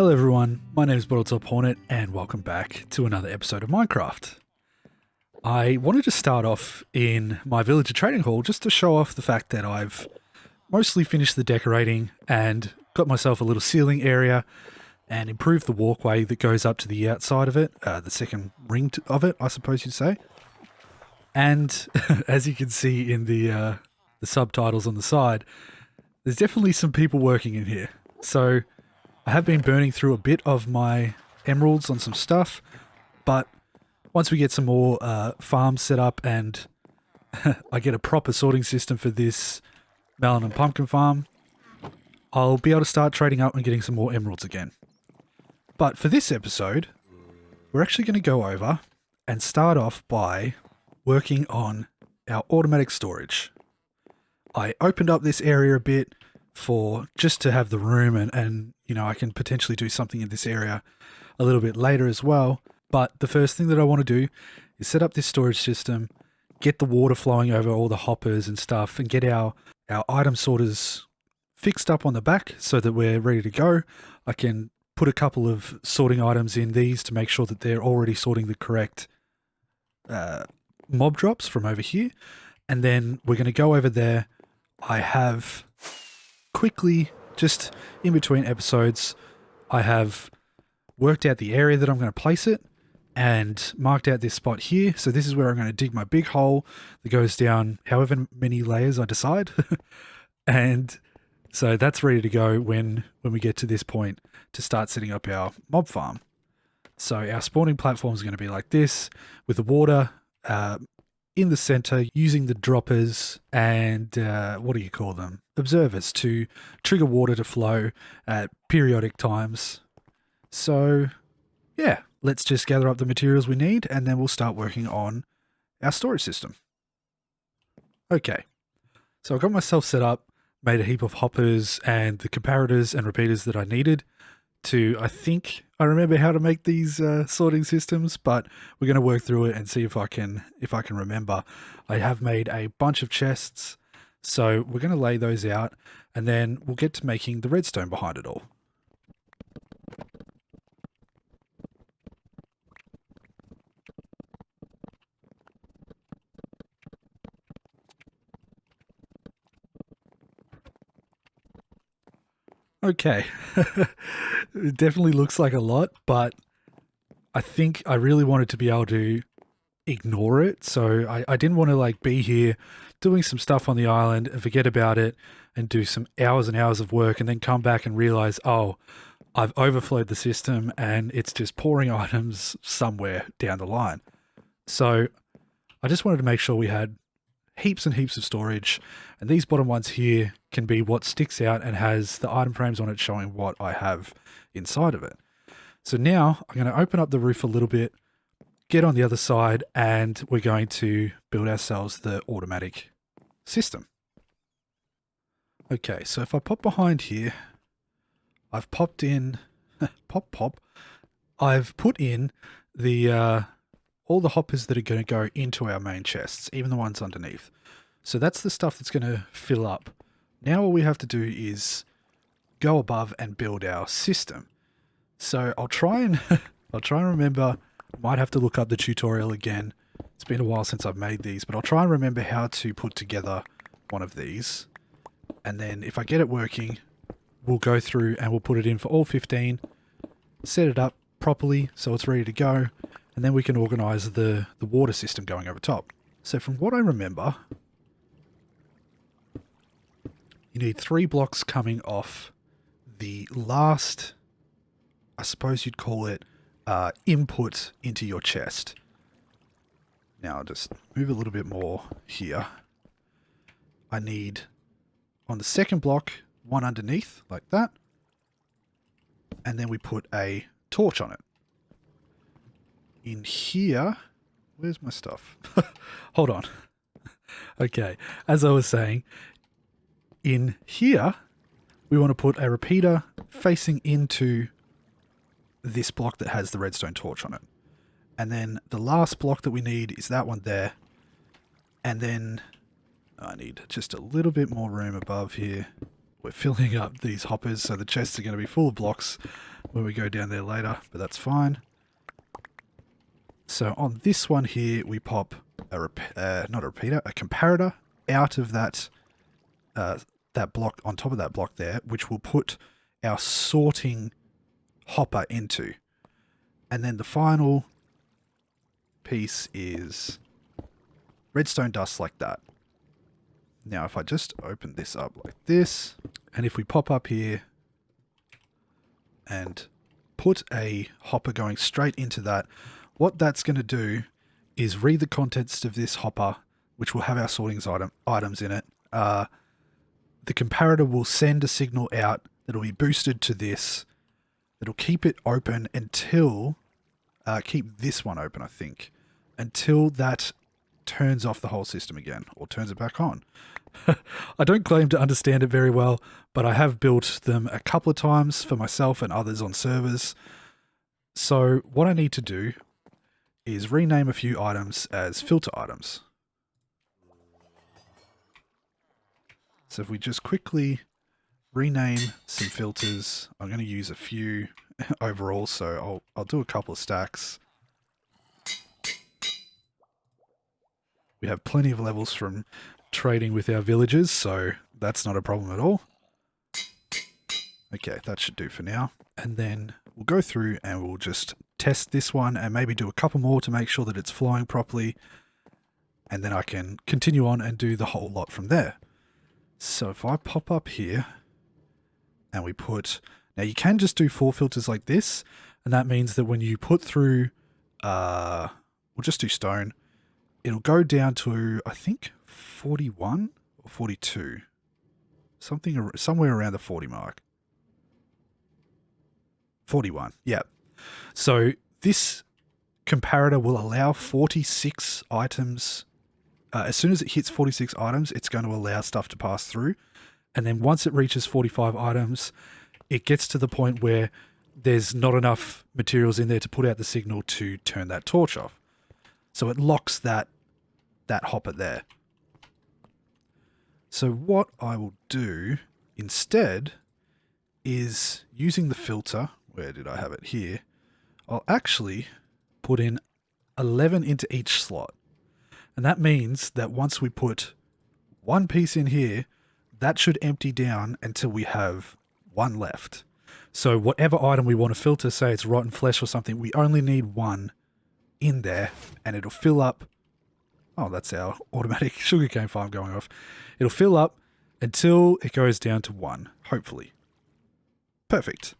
Hello everyone, my name is Bottletop Hornet and welcome back to another episode of Minecraft. I wanted to start off in my villager trading hall just to show off the fact that I've mostly finished the decorating and got myself a little ceiling area and improved the walkway that goes up to the outside of it, the second ring of it, I suppose you'd say. And as you can see in the subtitles on the side, there's definitely some people working in here. So I have been burning through a bit of my emeralds on some stuff, but once we get some more farms set up and I get a proper sorting system for this melon and pumpkin farm, I'll be able to start trading up and getting some more emeralds again. But for this episode, we're actually going to go over and start off by working on our automatic storage. I opened up this area a bit for just to have the room and you know, I can potentially do something in this area a little bit later as well. But the first thing that I want to do is set up this storage system, get the water flowing over all the hoppers and stuff, and get our item sorters fixed up on the back so that we're ready to go. I can put a couple of sorting items in these to make sure that they're already sorting the correct mob drops from over here. And then we're going to go over there. I have quickly, just in between episodes, I have worked out the area that I'm going to place it and marked out this spot here. So this is where I'm going to dig my big hole that goes down however many layers I decide. And so that's ready to go when we get to this point to start setting up our mob farm. So our spawning platform is going to be like this, with the water in the center, using the droppers and what do you call them? Observers to trigger water to flow at periodic times. So yeah, let's just gather up the materials we need and then we'll start working on our storage system. Okay, so I got myself set up, made a heap of hoppers and the comparators and repeaters that I needed to, I think I remember how to make these sorting systems, but we're going to work through it and see if I can remember. I have made a bunch of chests, so we're going to lay those out and then we'll get to making the redstone behind it all. Okay, it definitely looks like a lot, but I think I really wanted to be able to ignore it. So I didn't want to like be here doing some stuff on the island and forget about it and do some hours and hours of work and then come back and realize, oh, I've overflowed the system and it's just pouring items somewhere down the line. So I just wanted to make sure we had heaps and heaps of storage, and these bottom ones here can be what sticks out and has the item frames on it showing what I have inside of it. So now I'm going to open up the roof a little bit, get on the other side, and we're going to build ourselves the automatic system. Okay, so if I pop behind here, I've popped in, I've put in the all the hoppers that are going to go into our main chests, even the ones underneath. So that's the stuff that's going to fill up. Now all we have to do is go above and build our system. So I'll try and remember. Might have to look up the tutorial again. It's been a while since I've made these, but I'll try and remember how to put together one of these. And then if I get it working, we'll go through and we'll put it in for all 15, set it up properly so it's ready to go, and then we can organize the water system going over top. So from what I remember, you need 3 blocks coming off the last, I suppose you'd call it, input into your chest. Now I'll just move a little bit more here. I need, on the second block, one underneath, like that. And then we put a torch on it. In here, where's my stuff? Hold on. Okay, as I was saying, in here, we want to put a repeater facing into this block that has the redstone torch on it. And then the last block that we need is that one there. And then I need just a little bit more room above here. we're filling up these hoppers, so the chests are going to be full of blocks when we go down there later, but that's fine. So on this one here, we pop not a repeater, a comparator out of that that block, on top of that block there, which will put our sorting hopper into. And then the final piece is redstone dust like that. Now, if I just open this up like this, and if we pop up here and put a hopper going straight into that, what that's going to do is read the contents of this hopper, which will have our sorting items in it. The comparator will send a signal out that'll be boosted to this. It'll keep it open until, keep this one open, I think, until that turns off the whole system again, or turns it back on. I don't claim to understand it very well, but I have built them a couple of times for myself and others on servers. So what I need to do is rename a few items as filter items. So if we just quickly rename some filters, I'm going to use a few overall, so I'll do a couple of stacks. We have plenty of levels from trading with our villagers, so that's not a problem at all. Okay, that should do for now. And then we'll go through and we'll just test this one and maybe do a couple more to make sure that it's flowing properly. And then I can continue on and do the whole lot from there. So if I pop up here and we put... Now you can just do 4 filters like this, and that means that when you put through... we'll just do stone. It'll go down to, I think, 41 or 42. Somewhere around the 40 mark. 41, yeah. So this comparator will allow 46 items. As soon as it hits 46 items, it's going to allow stuff to pass through. And then once it reaches 45 items, it gets to the point where there's not enough materials in there to put out the signal to turn that torch off. So it locks that hopper there. So what I will do instead is using the filter. Where did I have it? Here. I'll actually put in 11 into each slot. And that means that once we put one piece in here, that should empty down until we have one left. So whatever item we want to filter, say it's rotten flesh or something, we only need one in there and it'll fill up. Oh, that's our automatic sugarcane farm going off. It'll fill up until it goes down to 1, hopefully. Perfect.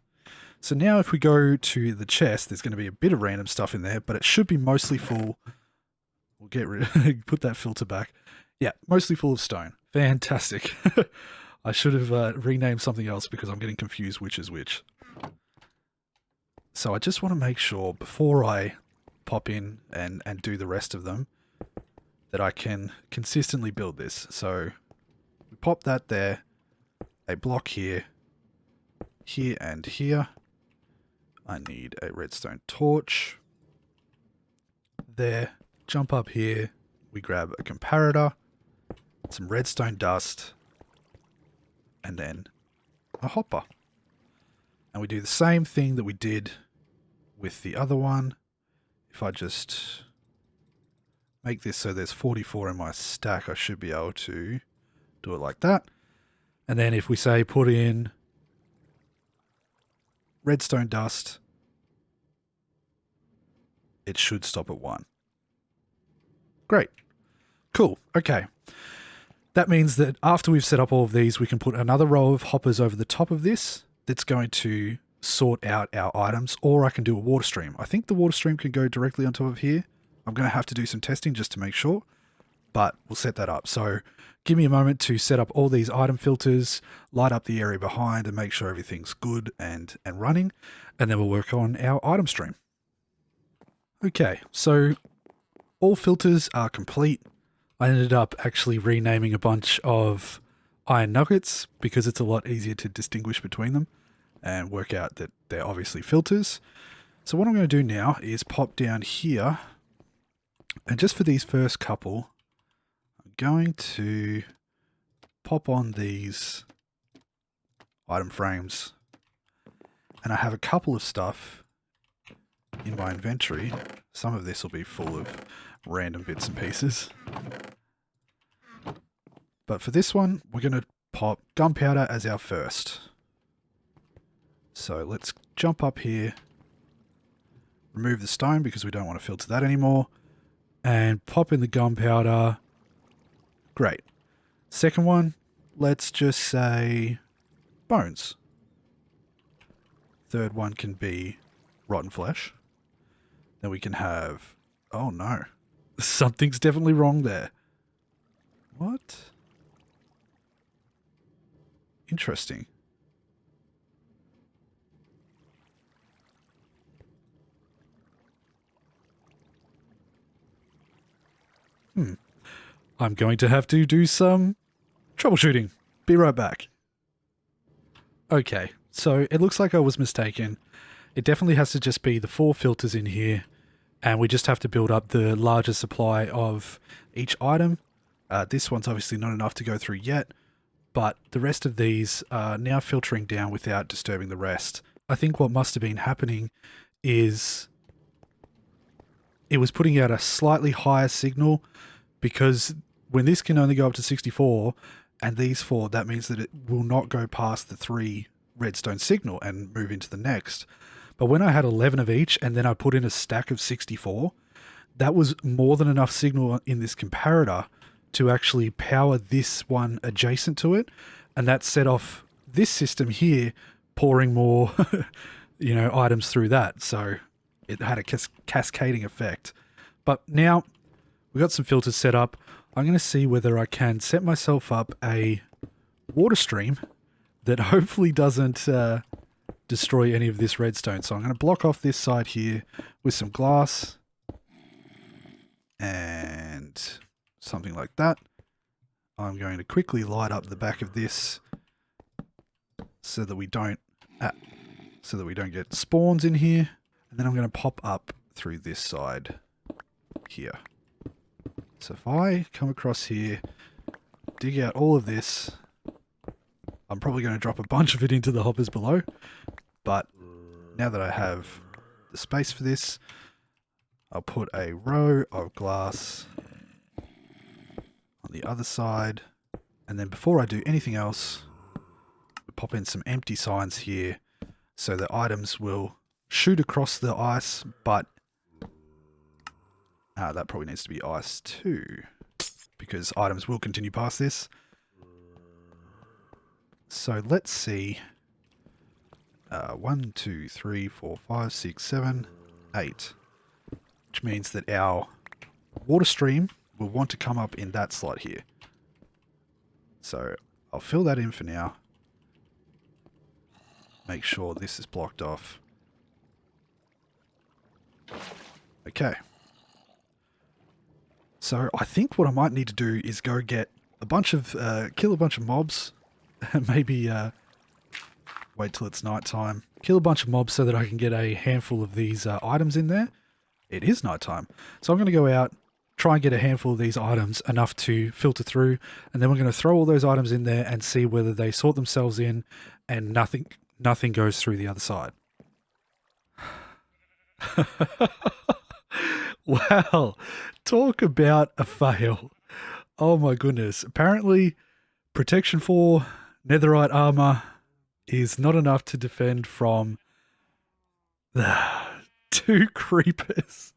So now if we go to the chest, there's going to be a bit of random stuff in there, but it should be mostly full. We'll get rid put that filter back. Yeah, mostly full of stone. Fantastic. I should have renamed something else because I'm getting confused which is which. So I just want to make sure before I pop in and do the rest of them that I can consistently build this. So we pop that there, a block here, here and here. I need a redstone torch. There, jump up here, we grab a comparator, some redstone dust, and then a hopper. And we do the same thing that we did with the other one. If I just make this so there's 44 in my stack, I should be able to do it like that. And then if we say put in redstone dust, it should stop at 1. Great. Cool. Okay. That means that after we've set up all of these, we can put another row of hoppers over the top of this that's going to sort out our items, or I can do a water stream. I think the water stream can go directly on top of here. I'm going to have to do some testing just to make sure, but we'll set that up. So give me a moment to set up all these item filters, light up the area behind and make sure everything's good and running, and then we'll work on our item stream. Okay, so all filters are complete. I ended up actually renaming a bunch of iron nuggets because it's a lot easier to distinguish between them and work out that they're obviously filters. So what I'm going to do now is pop down here, and just for these first couple, I'm going to pop on these item frames. And I have a couple of stuff in my inventory. Some of this will be full of random bits and pieces. But for this one, we're going to pop gunpowder as our first. So let's jump up here, remove the stone because we don't want to filter that anymore, and pop in the gunpowder. Great. Second one, let's just say bones. Third one can be rotten flesh. Then we can have... Oh no. Something's definitely wrong there. What? Interesting. I'm going to have to do some troubleshooting. Be right back. Okay, so it looks like I was mistaken. It definitely has to just be the 4 filters in here, and we just have to build up the larger supply of each item. This one's obviously not enough to go through yet, but the rest of these are now filtering down without disturbing the rest. I think what must have been happening is it was putting out a slightly higher signal, because when this can only go up to 64 and these 4, that means that it will not go past the 3 redstone signal and move into the next. But when I had 11 of each and then I put in a stack of 64, that was more than enough signal in this comparator to actually power this one adjacent to it, and that set off this system here pouring more items through that. So it had a cascading effect. But now we've got some filters set up. I'm going to see whether I can set myself up a water stream that hopefully doesn't destroy any of this redstone. So I'm going to block off this side here with some glass and something like that. I'm going to quickly light up the back of this so that we don't get spawns in here. And then I'm going to pop up through this side here. So if I come across here, dig out all of this, I'm probably going to drop a bunch of it into the hoppers below. But now that I have the space for this, I'll put a row of glass on the other side. And then before I do anything else, pop in some empty signs here so the items will shoot across the ice, but that probably needs to be ice too, because items will continue past this. So let's see. 1, 2, 3, 4, 5, 6, 7, 8. Which means that our water stream will want to come up in that slot here. So I'll fill that in for now. Make sure this is blocked off. Okay. So I think what I might need to do is go get a bunch of, kill a bunch of mobs, and maybe wait till it's nighttime. Kill a bunch of mobs so that I can get a handful of these items in there. It is nighttime. So I'm going to go out, try and get a handful of these items, enough to filter through, and then we're going to throw all those items in there and see whether they sort themselves in and nothing goes through the other side. Wow, talk about a fail. Oh my goodness. Apparently, Protection 4 netherite armor is not enough to defend from the 2 creepers.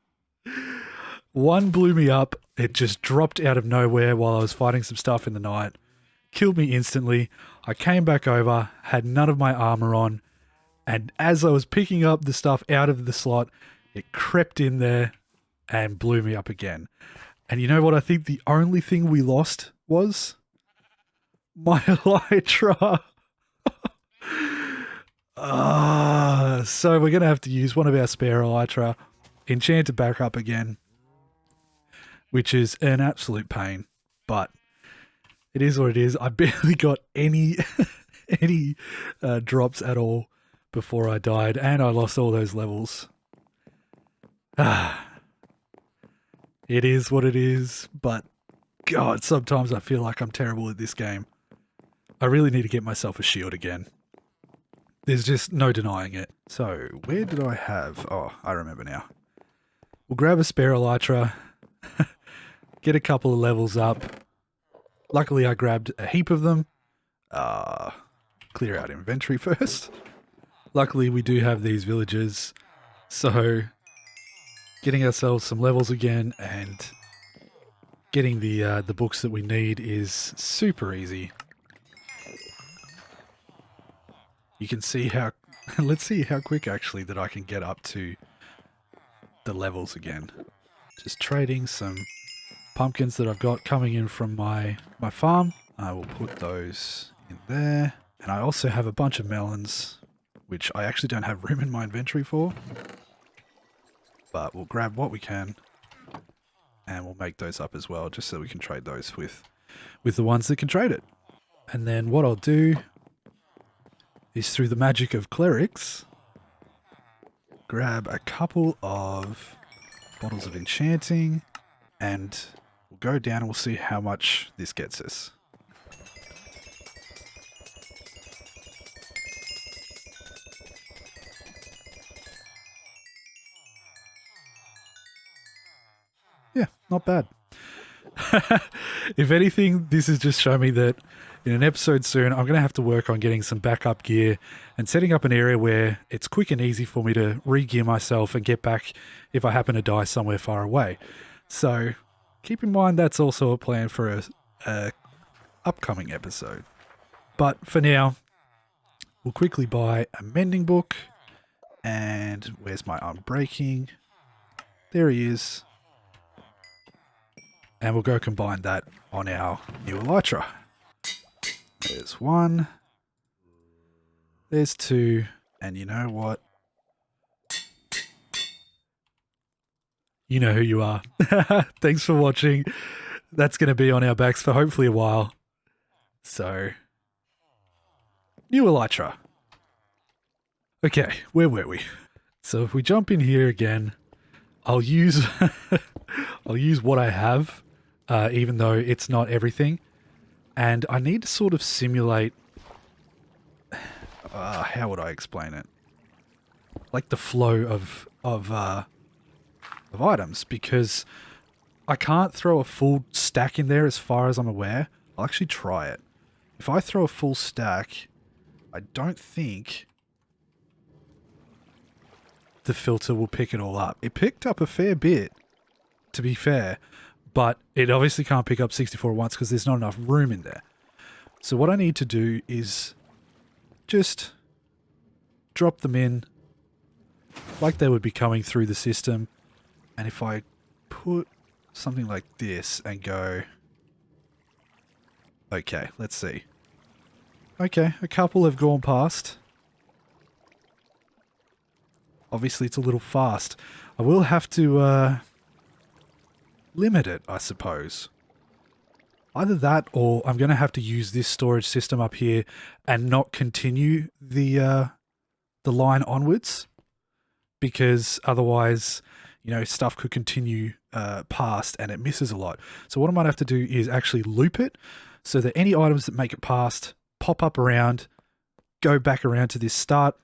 One blew me up. It just dropped out of nowhere while I was fighting some stuff in the night. Killed me instantly. I came back over, had none of my armor on, and as I was picking up the stuff out of the slot, it crept in there and blew me up again. And you know what I think the only thing we lost was? My elytra. So we're going to have to use one of our spare elytra, enchant it back up again, which is an absolute pain, but it is what it is. I barely got any drops at all before I died, and I lost all those levels. It is what it is, but God, sometimes I feel like I'm terrible at this game. I really need to get myself a shield again. There's just no denying it. So, where did I have... Oh, I remember now. We'll grab a spare elytra, get a couple of levels up. Luckily, I grabbed a heap of them. Clear out inventory first. Luckily, we do have these villagers. So, getting ourselves some levels again and getting the books that we need is super easy. You can see how... Let's see how quick, actually, that I can get up to the levels again. Just trading some pumpkins that I've got coming in from my farm. I will put those in there. And I also have a bunch of melons, which I actually don't have room in my inventory for. But we'll grab what we can, and we'll make those up as well, just so we can trade those with the ones that can trade it. And then what I'll do is, through the magic of clerics, grab a couple of bottles of enchanting, and we'll go down and we'll see how much this gets us. Yeah, not bad. If anything, this has just shown me that in an episode soon, I'm going to have to work on getting some backup gear and setting up an area where it's quick and easy for me to re-gear myself and get back if I happen to die somewhere far away. So keep in mind that's also a plan for a upcoming episode. But for now, we'll quickly buy a mending book. And where's my unbreaking? There he is. And we'll go combine that on our new elytra. There's one. There's two. And you know what? You know who you are. Thanks for watching. That's going to be on our backs for hopefully a while. So, new elytra. Okay, where were we? So if we jump in here again, I'll use I'll use what I have. Even though it's not everything. And I need to sort of simulate... how would I explain it? Like the flow of items, because I can't throw a full stack in there as far as I'm aware. I'll actually try it. If I throw a full stack, I don't think the filter will pick it all up. It picked up a fair bit, to be fair. But it obviously can't pick up 64 at once because there's not enough room in there. So what I need to do is just drop them in like they would be coming through the system. And if I put something like this and go... Okay, let's see. Okay, a couple have gone past. Obviously it's a little fast. I will have to... limit it, I suppose. Either that, or I'm going to have to use this storage system up here and not continue the line onwards, because otherwise, you know, stuff could continue past and it misses a lot. So what I might have to do is actually loop it so that any items that make it past pop up around, go back around to this start,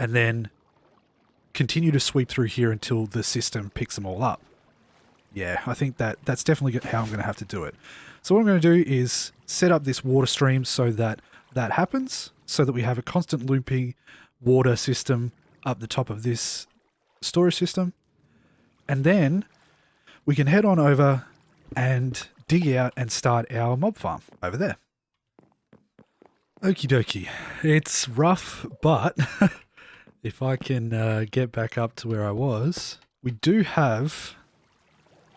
and then continue to sweep through here until the system picks them all up. Yeah, I think that's definitely how I'm going to have to do it. So what I'm going to do is set up this water stream so that that happens, so that we have a constant looping water system up the top of this storage system. And then we can head on over and dig out and start our mob farm over there. Okie dokie. It's rough, but if I can get back up to where I was, we do have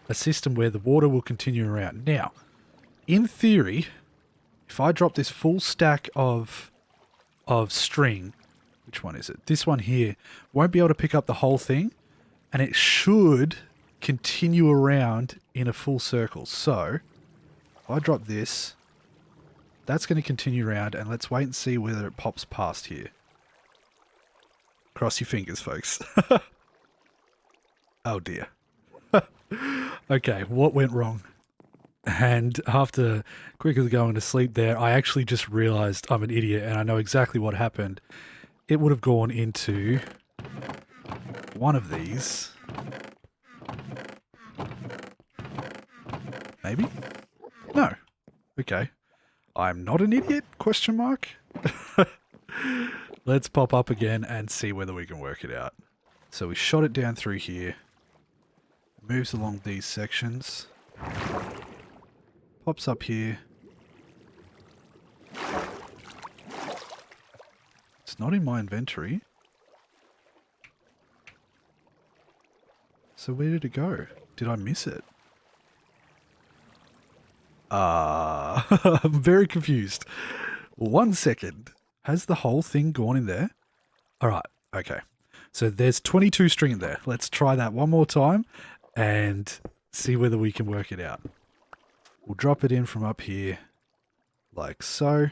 a system where the water will continue around. Now, in theory, if I drop this full stack of string, which one is it? This one here, won't be able to pick up the whole thing, and it should continue around in a full circle. So, if I drop this, that's going to continue around, and let's wait and see whether it pops past here. Cross your fingers, folks. Oh dear. Okay, what went wrong? And after quickly going to sleep there, I actually just realized I'm an idiot and I know exactly what happened. it would have gone into one of these. Maybe? No. Okay. I'm not an idiot? Question mark. Let's pop up again and see whether we can work it out. So we shot it down through here. Moves along these sections. Pops up here. It's not in my inventory. So where did it go? Did I miss it? I'm very confused. 1 second. Has the whole thing gone in there? Alright, okay. So there's 22 string in there. Let's try that one more time and see whether we can work it out. We'll drop it in from up here like so.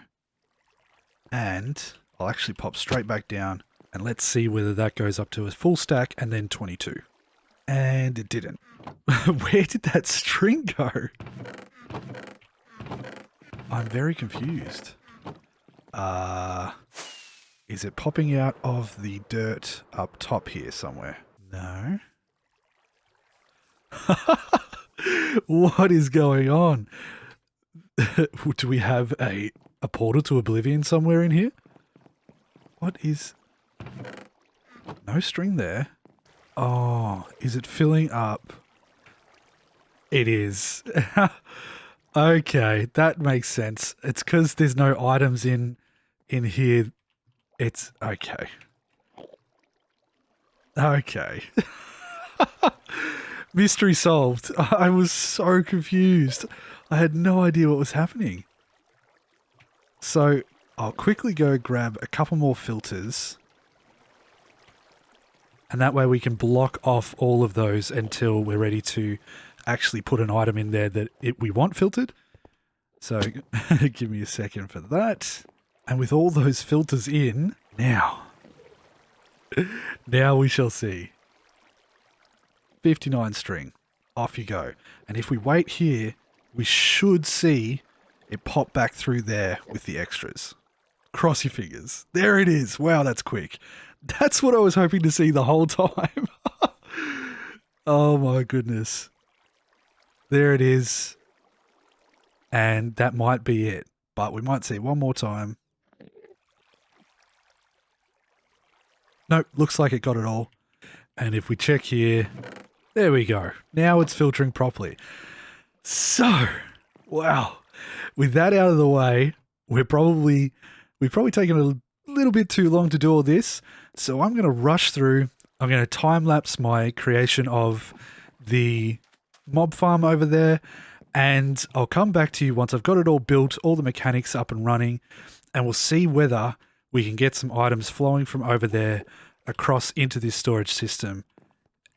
And I'll actually pop straight back down and let's see whether that goes up to a full stack and then 22. And it didn't. Where did that string go? I'm very confused. Is it popping out of the dirt up top here somewhere? No. What is going on? Do we have a portal to Oblivion somewhere in here? What is... No string there. Oh, is it filling up? It is. Okay, that makes sense. It's because there's no items in here. It's okay. Okay. Mystery solved. I was so confused. I had no idea what was happening. So I'll quickly go grab a couple more filters. And that way we can block off all of those until we're ready to actually put an item in there that we want filtered. So give me a second for that. And with all those filters in, now we shall see. 59 string. Off you go. And if we wait here, we should see it pop back through there with the extras. Cross your fingers. There it is. Wow, that's quick. That's what I was hoping to see the whole time. Oh my goodness. There it is. And that might be it. But we might see it one more time. Nope, looks like it got it all. And if we check here, there we go. Now it's filtering properly. So, wow. With that out of the way, we've probably taken a little bit too long to do all this. So I'm going to rush through. I'm going to time-lapse my creation of the mob farm over there. And I'll come back to you once I've got it all built, all the mechanics up and running. And we'll see whether we can get some items flowing from over there across into this storage system.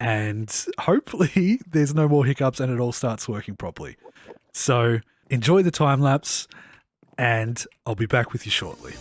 And hopefully there's no more hiccups and it all starts working properly. So enjoy the time lapse and I'll be back with you shortly.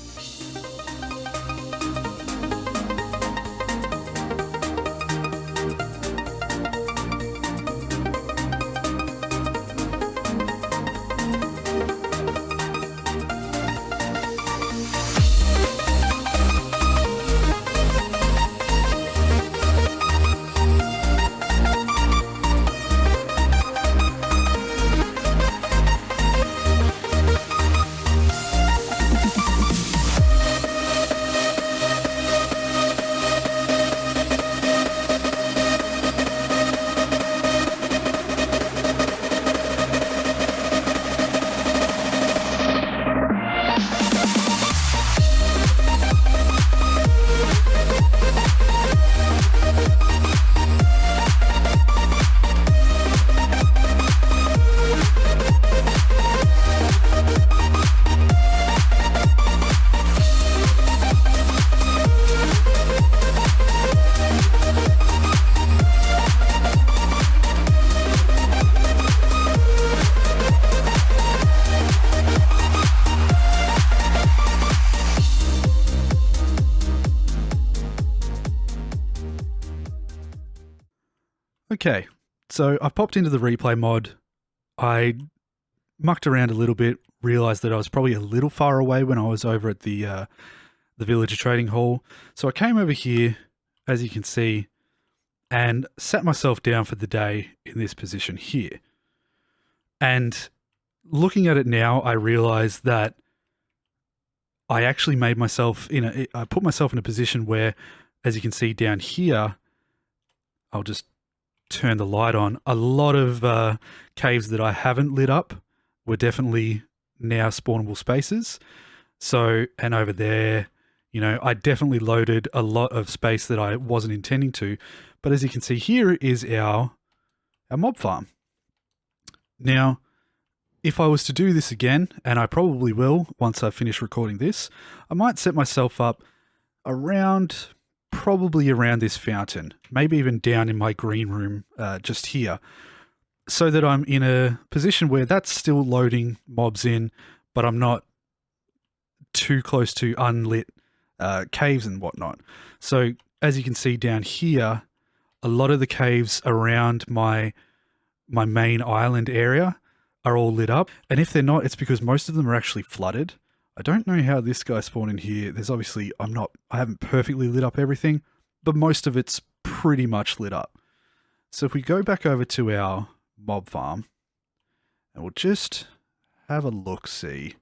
Okay, so I popped into the replay mod. I mucked around a little bit, realized that I was probably a little far away when I was over at the the villager trading hall. So I came over here, as you can see, and sat myself down for the day in this position here. And looking at it now, I realize that I actually made myself I put myself in a position where, as you can see down here, I'll just turn the light on. A lot of caves that I haven't lit up were definitely now spawnable spaces. So, and over there, I definitely loaded a lot of space that I wasn't intending to. But as you can see, here is our mob farm. Now, if I was to do this again, and I probably will once I finish recording this, I might set myself up probably around this fountain, maybe even down in my green room just here, so that I'm in a position where that's still loading mobs in, but I'm not too close to unlit caves and whatnot. So as you can see down here, a lot of the caves around my main island area are all lit up. And if they're not, it's because most of them are actually flooded. I don't know how this guy spawned in here. There's obviously, I haven't perfectly lit up everything, but most of it's pretty much lit up. So if we go back over to our mob farm, and we'll just have a look-see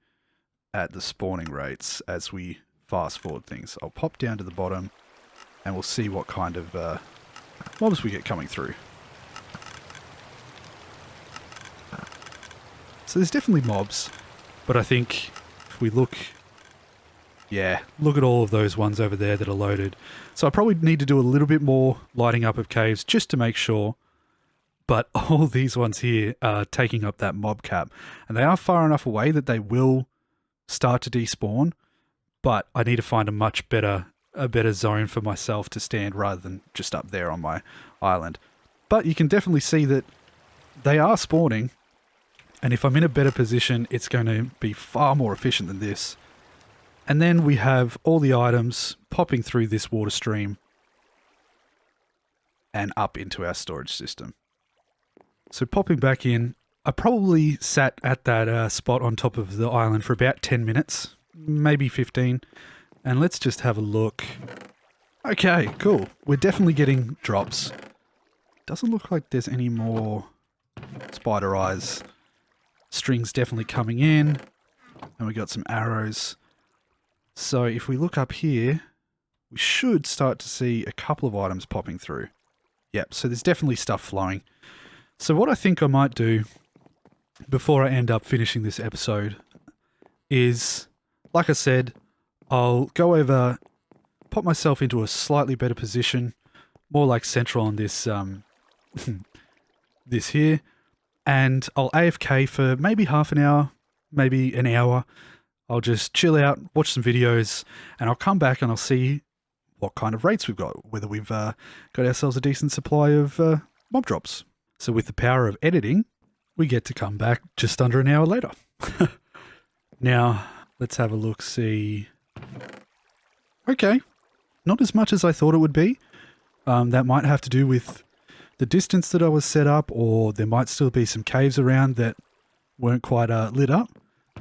at the spawning rates as we fast forward things. I'll pop down to the bottom and we'll see what kind of mobs we get coming through. So there's definitely mobs, but I think if we look at all of those ones over there that are loaded. So I probably need to do a little bit more lighting up of caves just to make sure. But all these ones here are taking up that mob cap, and they are far enough away that they will start to despawn, but I need to find a better zone for myself to stand rather than just up there on my island. But you can definitely see that they are spawning. And if I'm in a better position, it's going to be far more efficient than this. And then we have all the items popping through this water stream and up into our storage system. So popping back in, I probably sat at that spot on top of the island for about 10 minutes, maybe 15. And let's just have a look. Okay, cool. We're definitely getting drops. Doesn't look like there's any more spider eyes. Strings definitely coming in, and we got some arrows. So if we look up here, we should start to see a couple of items popping through. Yep, so there's definitely stuff flowing. So what I think I might do before I end up finishing this episode is, like I said, I'll go over, pop myself into a slightly better position, more like central on this this here. And I'll AFK for maybe half an hour, maybe an hour. I'll just chill out, watch some videos, and I'll come back and I'll see what kind of rates we've got, whether we've got ourselves a decent supply of mob drops. So with the power of editing, we get to come back just under an hour later. Now, let's have a look, see. Okay, not as much as I thought it would be. That might have to do with the distance that I was set up, or there might still be some caves around that weren't quite lit up.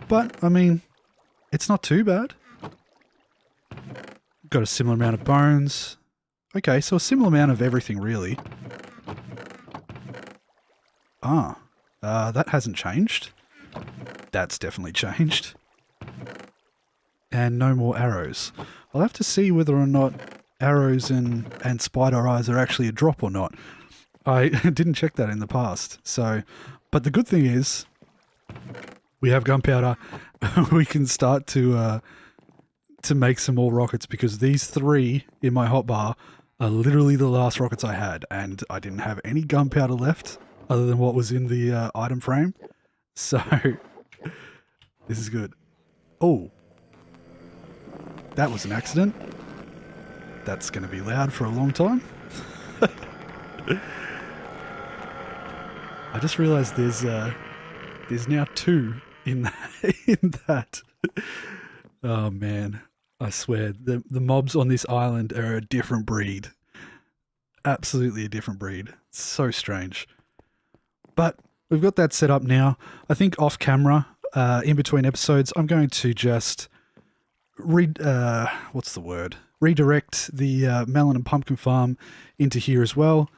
But, I mean, it's not too bad. Got a similar amount of bones. Okay, so a similar amount of everything, really. That hasn't changed. That's definitely changed. And no more arrows. I'll have to see whether or not arrows and spider eyes are actually a drop or not. I didn't check that in the past. So, but the good thing is, we have gunpowder. We can start to make some more rockets, because these 3 in my hotbar are literally the last rockets I had, and I didn't have any gunpowder left other than what was in the item frame. So, this is good. Oh, that was an accident. That's going to be loud for a long time. I just realized there's now 2 in that. Oh man, I swear the mobs on this island are a different breed. Absolutely a different breed. It's so strange. But we've got that set up now. I think off camera, in between episodes, I'm going to just what's the word? Redirect the melon and pumpkin farm into here as well,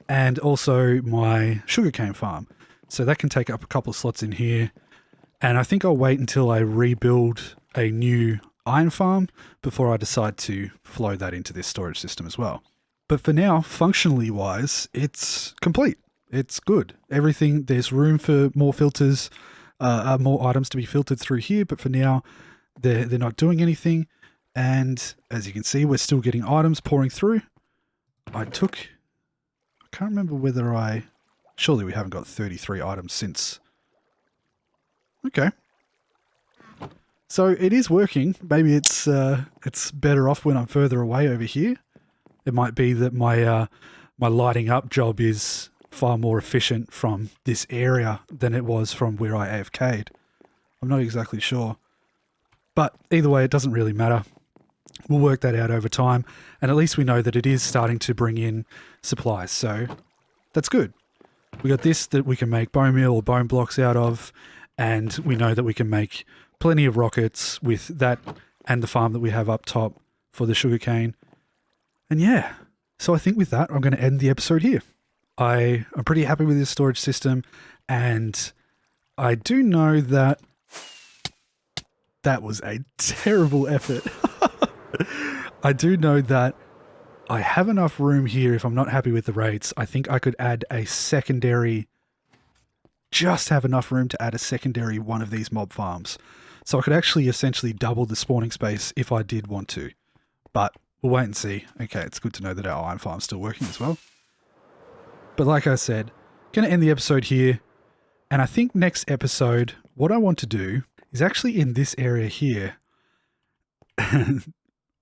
and also my sugarcane farm. So that can take up a couple of slots in here. And I think I'll wait until I rebuild a new iron farm before I decide to flow that into this storage system as well. But for now, functionally wise, it's complete. It's good. Everything, there's room for more filters, more items to be filtered through here, but for now, they're not doing anything. And as you can see, we're still getting items pouring through. I can't remember whether surely we haven't got 33 items since. Okay. So it is working. Maybe it's better off when I'm further away over here. It might be that my lighting up job is far more efficient from this area than it was from where I AFK'd. I'm not exactly sure. But either way, it doesn't really matter. We'll work that out over time, and at least we know that it is starting to bring in supplies, so that's good. We got this that we can make bone meal or bone blocks out of, and we know that we can make plenty of rockets with that and the farm that we have up top for the sugarcane. And yeah, so I think with that, I'm going to end the episode here. I'm pretty happy with this storage system, and I do know that was a terrible effort. I do know that I have enough room here if I'm not happy with the rates. I think I could add a secondary, just have enough room to add a secondary one of these mob farms. So I could actually essentially double the spawning space if I did want to. But we'll wait and see. Okay, it's good to know that our iron farm's still working as well. But like I said, going to end the episode here. And I think next episode, what I want to do is actually in this area here.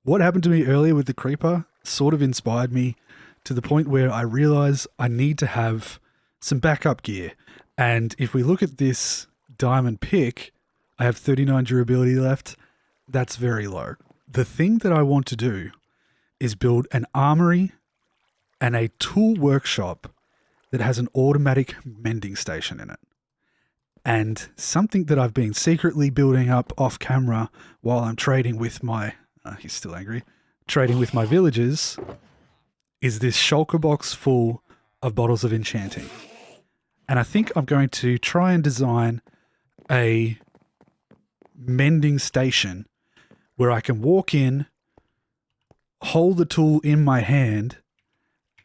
What happened to me earlier with the creeper sort of inspired me to the point where I realize I need to have some backup gear. And if we look at this diamond pick, I have 39 durability left. That's very low. The thing that I want to do is build an armory and a tool workshop that has an automatic mending station in it. And something that I've been secretly building up off camera while I'm trading with my, he's still angry, trading with my villagers, is this shulker box full of bottles of enchanting. And I think I'm going to try and design a mending station where I can walk in, hold the tool in my hand,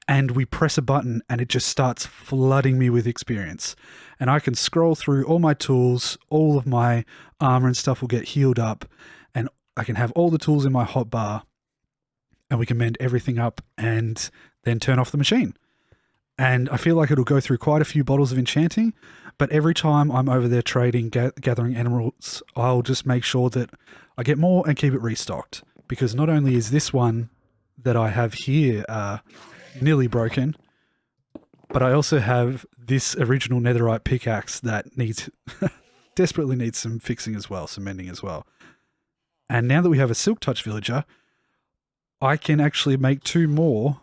and we press a button and it just starts flooding me with experience. And I can scroll through all my tools, all of my armor and stuff will get healed up, and I can have all the tools in my hotbar, and we can mend everything up and then turn off the machine. And I feel like it'll go through quite a few bottles of enchanting, but every time I'm over there trading, gathering emeralds, I'll just make sure that I get more and keep it restocked. Because not only is this one that I have here nearly broken, but I also have this original netherite pickaxe that needs desperately needs some fixing as well, some mending as well. And now that we have a Silk Touch villager, I can actually make 2 more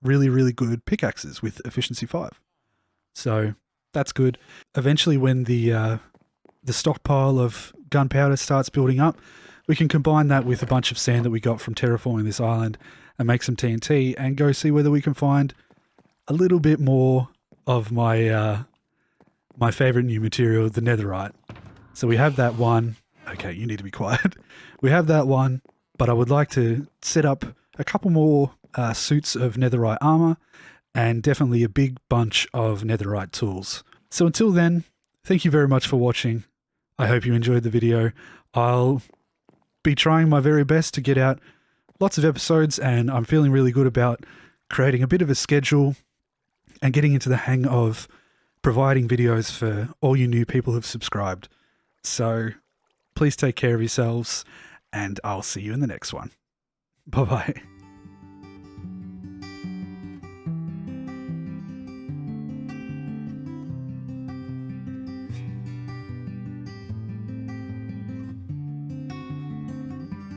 really, really good pickaxes with efficiency 5. So that's good. Eventually when the stockpile of gunpowder starts building up, we can combine that with a bunch of sand that we got from terraforming this island and make some TNT and go see whether we can find a little bit more of my my favorite new material, the netherite. So we have that one. Okay, you need to be quiet. We have that one, but I would like to set up a couple more suits of netherite armor and definitely a big bunch of netherite tools. So until then, thank you very much for watching. I hope you enjoyed the video. I'll be trying my very best to get out lots of episodes, and I'm feeling really good about creating a bit of a schedule and getting into the hang of providing videos for all you new people who've subscribed. So please take care of yourselves, and I'll see you in the next one. Bye-bye.